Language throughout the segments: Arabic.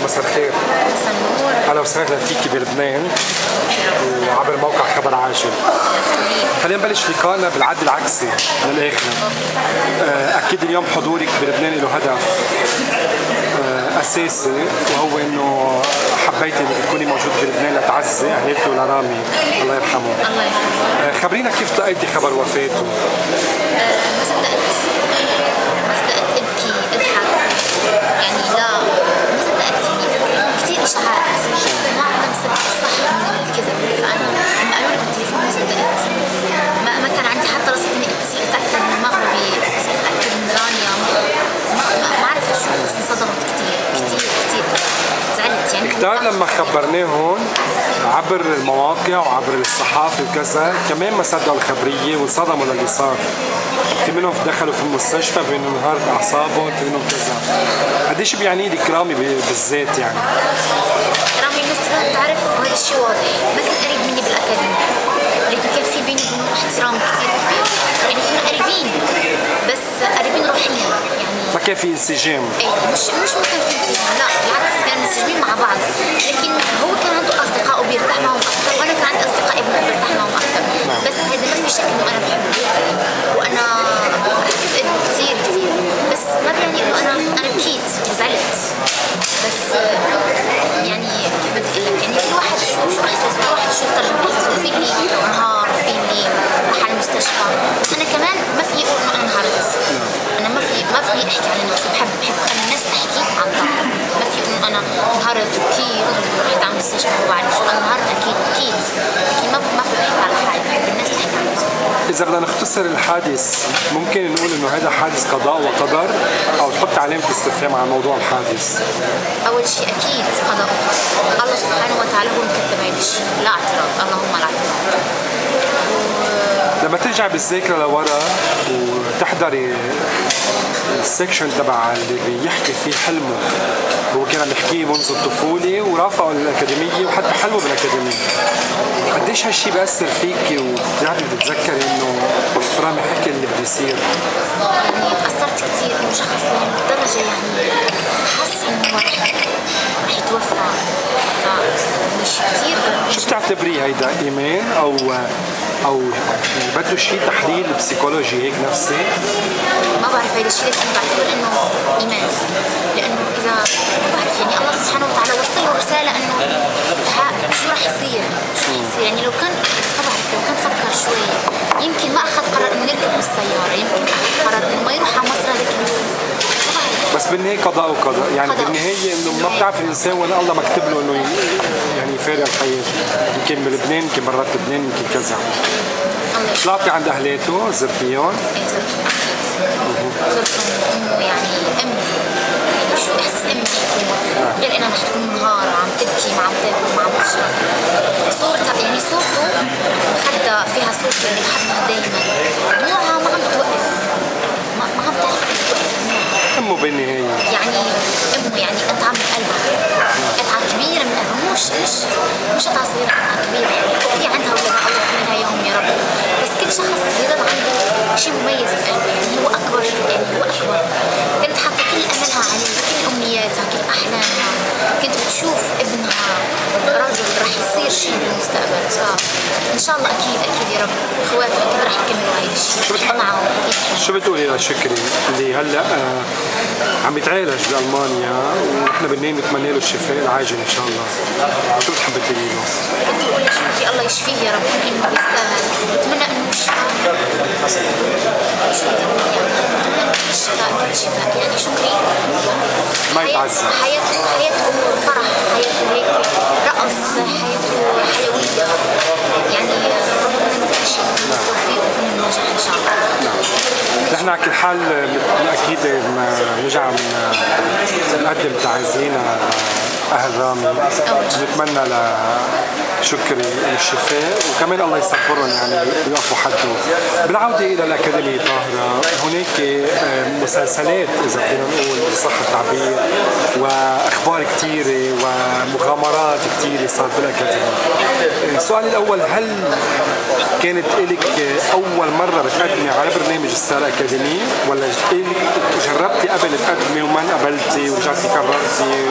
مساء الخير. مساء النور. اهلا وسهلا فيكي بلبنان وعبر موقع خبر عاجل. خلينا نبلش لقائنا بالعد العكسي للاخر. اكيد اليوم حضورك بلبنان له هدف اساسي، وهو انه حبيتي انك تكوني موجود بلبنان لتعزي اهلته لرامي الله يرحمه. الله يرحمه. خبرينا كيف لقيتي خبر وفاته؟ ما صدقت ابكي اضحك، يعني لا ما صدقت، يعني كثير اشاعات ما عم صدق الصح من الكذب، فانا لما قالوا لي بالتليفون ما صدقت. ما كان عندي حتى رصيد اني اتاكد من المغربي، اتاكد من رانيا، ما عرفت شو، بس انصدمت كثير زعلت يعني. كتار لما خبرناهم عبر المواقع وعبر الصحافه وكذا، كمان ما صدقوا الخبريه وانصدموا للي صار. في منهم دخلوا في المستشفى، في منهم انهارت اعصابهم، في منهم كذا. قديش بيعني لك رامي بالذات يعني؟ رامي الناس بتعرف، وهذا الشيء واضح، ما كان قريب مني بالاكاديميه، لكن كان في بيني وبينه احترام كثير كبير، يعني كنا قريبين بس قريبين روحيا يعني. ما كان في انسجام. اي مش ما كان في انسجام، لا بالعكس كان منسجمين مع بعض، لكن هو كان عنده اصدقاء وبيرتاح معهم اكثر، وانا كان عندي اصدقائي برتاح معهم اكثر. بس هذا ما في شك انه انا بحبه وانا بحب كثير بس ما بيعني انه انا بكيت وزعلت، بس يعني يعني كل واحد شو احساسه، كل واحد شو ترجم احساسه. في اللي انهار، في اللي راح على المستشفى، بس انا كمان ما في اقول انه انا انهارت. انا ما في احكي عن نفسي، بحب خلي الناس تحكي عن ظهري، ما في انه انا انهارت وبكيت ورحت على المستشفى وبعرف شو. انا انهارت اكيد بكيت، لكن ما بحب احكي على حالي، بحب الناس تحكي عن نفسي. إذا بدنا نختصر الحادث، ممكن نقول إنه هذا حادث قضاء وقدر، أو تحط علامة استفهام على موضوع الحادث؟ أول شيء أكيد قضاء الله سبحانه وتعالى، هو مكتب هذا الشيء، لا اعتراض، اللهم لا اعتراض. لما ترجع بالذاكرة لورا وتحضري السكشن تبع اللي بيحكي فيه حلمه، هو كان عم يحكيه منذ الطفولة ورافقه الأكاديمية وحتى حلمه بالأكاديمية، قديش هالشي بأثر فيكي وبترجعي تتذكري إنه رامي حكي اللي بده يصير؟ يعني تأثرت كثير إنه شخص لهالدرجة، يعني حس إنه رح يتوفى، فمش كثير. شو بتعتبريه هيدا إيمان أو بده شيء تحليل بسيكولوجي هيك نفسي؟ ما بعرف هيدا الشيء، لكن بعتبر إنه إيمان، لأنه إذا ما بعرف يعني الله سبحانه وتعالى وصل له رسالة إنه شو رح يصير، يعني لو كان ما بعرف، لو كان فكر شوي يمكن ما أخذ قرار إنه يركب من السيارة، يمكن أخذ قرار إنه ما يروح على مصر هذاك اليوم. بس بالنهاية قضاء وقدر، يعني بالنهاية إنه ما بتعرف الإنسان وين الله مكتب له إنه يعني يفارق الحياة، يمكن بلبنان، يمكن برات لبنان، يمكن كذا. طلعتي عند أهلاته زرتيهم؟ إيه زرتهم، أمه يعني أمي، يعني شو إحساس أمي غير إنها رح تكون منهارة عم تبكي، ما عم تاكل، ما عم تشرب. صورتها يعني صورته خدها فيها صورته اللي بحطها دايما، دموعها ما عم توقف، ما عم تعرف توقف دموعها. أمه بالنهاية يعني أمه يعني قطعة من قلبها، قطعة كبيرة من قلبها، مش قطعة صغيرة، قطعة كبيرة. هي عندها أولادها الله يحميها إياهم يا رب، بس كل شخص بيضل عنده شيء مميز بقلبه، يعني هو أكبر، يعني هو أكبر. كانت حاطة كل أملها عليه، كل أمنياتها، كل أحلامها، كنت بتشوف ابنها رجل رح يصير شيء بالمستقبل، فإن شاء الله أكيد يا رب إخواته أكيد رح يكملوا هاي الشيء معهم. شو بتقولي لشكري اللي هلا عم يتعالج بألمانيا ونحن بالنهاية بنتمنى له الشفاء العاجل إن شاء الله، شو بتحبي تقولي له؟ بدي أقول لشكري الله يشفيه يا رب، إنه يستاهل، بتمنى إنه الشفاء يعني شكري ما يتعذب، حياته فرح، حياته هيك رقص، حياته حيوية، يعني ربنا كل شيء بالتوفيق ومن النجاح إن شاء الله. نحن على كل حال أكيد ما نرجع نقدم تعازينا أهل رامي، نتمنى لشكري الشفاء وكمان الله يصبرهم يعني ويقفوا حده. بالعودة إلى الأكاديمية طاهرة، هون هناك مسلسلات اذا فينا نقول صح التعبير، واخبار كثيره ومغامرات كثيره صارت بالاكاديميه. سؤالي الاول، هل كانت لك اول مره بتقدمي على برنامج ستار اكاديمي، ولا جربتي قبل تقدمي وما قبلتي ورجعتي كررتي؟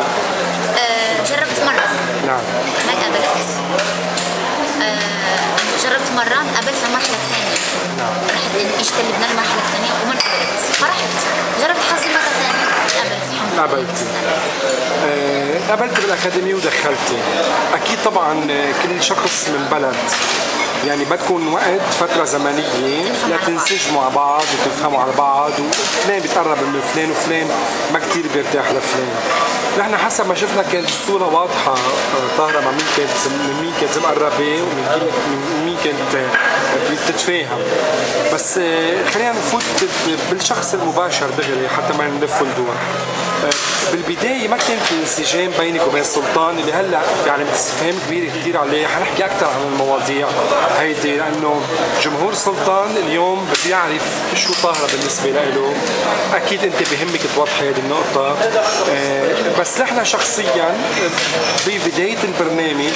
جربت مرة. نعم. ما قبلت. جربت مرة، قبلت المرحلة الثانية. نعم. رحت اجت لبنان المرحلة الثانية وما قبلت، فرحت جربت حظي مرة ثانية قبلت. قبلتي. قبلت بالاكاديميه ودخلتي. اكيد طبعا كل شخص من بلد يعني بدكم وقت فترة زمنية لتنسجموا على بعض وتفهموا على بعض، وفلان بيتقرب من فلان وفلان ما كتير بيرتاح لفلان. نحن حسب ما شفنا كانت الصورة واضحة، طاهرة مع مين كانت مقربة ومن مين كانت بتتفاهم. بس خلينا نفوت بالشخص المباشر دغري حتى ما نلف وندور. بالبداية ما كان في انسجام بينك وبين سلطان اللي هلا يعني استفهام كبير كثير عليه. حنحكي أكثر عن المواضيع هيدي لأنه جمهور سلطان اليوم بده يعرف شو طاهرة بالنسبة له. أكيد أنت بهمك توضحي هذه النقطة. بس نحن شخصيا ببداية البرنامج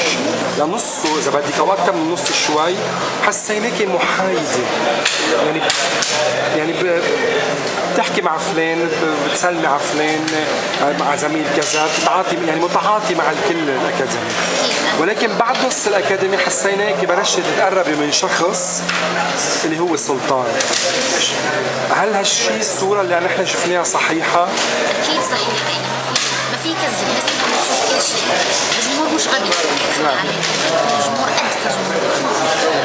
لنصه إذا بدك أو أكثر من نص شوي حسيناكي محايدة، يعني بتحكي مع فلان، بتسلمي على فلان، مع زميل كذا، بتعاطي يعني متعاطي مع الكل الأكاديمي. ولكن بعد نص الأكاديمي حسيناكي بلشتي تتقربي من شخص اللي هو سلطان. هل هالشيء الصورة اللي نحن شفناها صحيحة؟ أكيد صحيحة، يعني ما في كذب، الناس بتشوف كل شيء. الجمهور مش غبي. الجمهور قد كجمهور،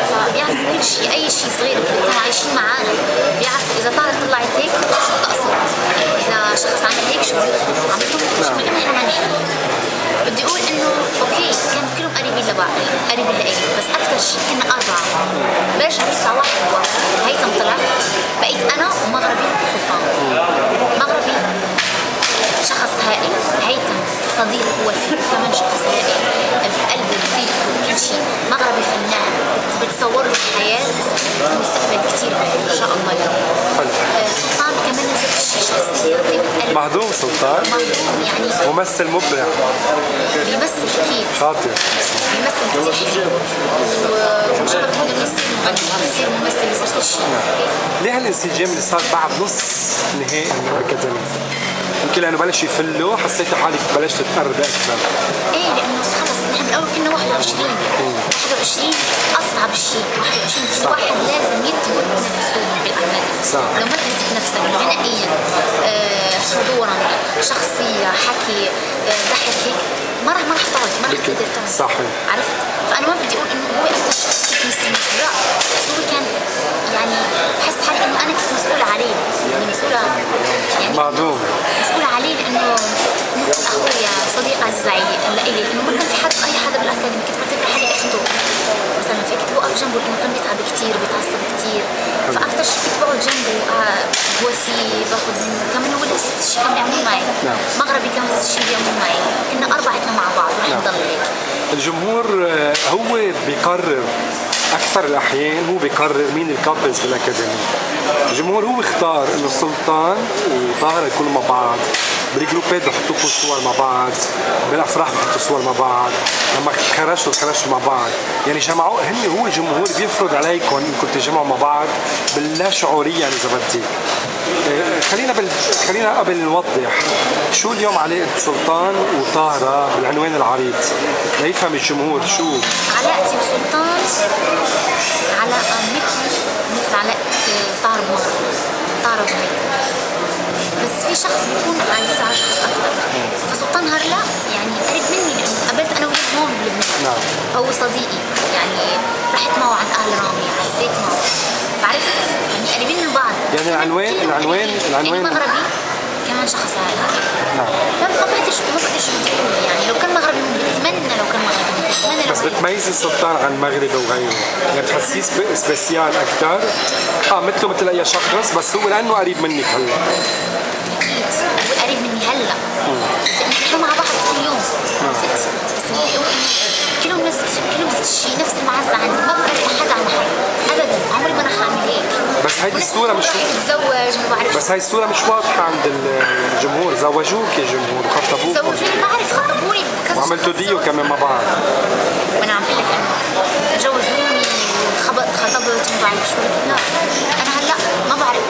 فبيعرف كل شيء، أي شيء صغير كانوا عايشين معانا بيعرفوا إذا طلعت هيك شو بتقصد، إذا شخص عمل هيك شو عم يكون شو إحنا ما نحن. بدي أقول إنه أوكي كانوا كلهم قريبين لبعض، قريبين لإلي، بس أكثر شيء كنا 4. بلش يطلع واحد، هيثم طلع، بقيت أنا ومغربي سلطان. مغربي شخص هائل، هيثم صديق وفي كمان شخص هائل بقلبه وبيته وكل شيء. مغربي فنان بتصور له الحياة مستقبل كثير إن شاء الله يا رب. سلطان كمان نفس الشيء، شخصية طيبة. مهضوم سلطان. مهضوم يعني ممثل مبدع. بيمثل كثير. شاطر. بيمثل كثير حلو. وإن شاء الله بكون يصير ممثل يصير كل شيء. ليه هالانسجام اللي صار بعد نص نهائي من الأكاديمي؟ يمكن لأنه بلش يفلوا حسيت حالك بلشت تقربي أكثر. إيه لأنه خلص نحن بالأول كنا 21. 21 أصعب شيء. 21 كل واحد لازم يثبت نفسه بالأعمال. لو ما تثبت نفسك غنائيا، حضورا، شخصية، حكي، ضحك هيك ما راح تقعد، ما راح تقدر تعمل. صحيح. عرفت؟ فأنا ما بدي أقول إنه هو أكثر شخص يمثل، لا، هو كان يعني بحس حالي إنه أنا كنت مسؤولة عليه، يعني مسؤولة يعني معدوم. مسؤولة عليه لأنه أخويا صديق عزيز لإلي، إنه ما كان في حد أي حدا بالأكاديمي كنت بعتبر حالي أخته مثلا، فكنت بوقف جنبه لأنه كان بيتعب كثير بيتعصب كثير، فأكثر شيء كنت بقعد جنبه بواسيه باخذ منه. كمان هو نفس الشيء كان بيعملوه معي. مغربي كان نفس الشيء بيعملوه معي، كنا 4 مع بعض ورح نضل هيك. الجمهور هو بيقرر أكثر الأحيان، هو بيقرر مين الكابلز بالأكاديمي. الجمهور هو اختار إنه سلطان وطاهرة يكونوا مع بعض، بالجروبات بحطوا صور مع بعض، بالأفراح بحطوا صور مع بعض، لما خرجتوا مع بعض، يعني جمعوا هو الجمهور بيفرض عليكم إنكم تجمعوا مع بعض باللا شعوريا إذا بدك. خلينا قبل نوضح شو اليوم علاقة سلطان وطاهرة بالعنوان العريض ليفهم الجمهور شو علاقتي بسلطان. علاقة مثل علاقة طاهرة بمغرب، طاهرة بهيثم، بس في شخص بيكون عزيز على شخص أكثر. فسلطان هلا يعني قريب مني لأنه قابلت أنا وياه هون بلبنان. هو صديقي، يعني رحت معه عند أهل رامي، حسيت معه، بعرفت يعني قريبين من بعض. يعني العنوان يعني مغربي كمان شخص هذا. ما بقدرش يعني لو كان مغربي بتمنى، لو كان مغربي بتمنى. بس بتميزي السلطان عن المغربي وغيره، يعني بتحسيه سبيسيال أكثر. مثله مثل أي شخص، بس هو لأنه قريب منك هلا. أكيد هو قريب مني هلا، نحن مع بعض كل يوم. بس بدي أقول كلهم نفس الشيء، نفس المعزة عندي، ما بفرق حدا عن حدا ابدا، عمري ما رح اعمل هيك. بس هيدي الصورة مش تتزوج ما بعرف. بس هاي الصورة مش واضحة عند الجمهور. زوجوك يا جمهور وخطبوك زوجوني ما بعرف، خطبوني وعملتوا ديو كمان مع بعض. وانا عم بقول لك انا جوزوني وخطبت وما بعرف شو. لا انا هلا ما بعرف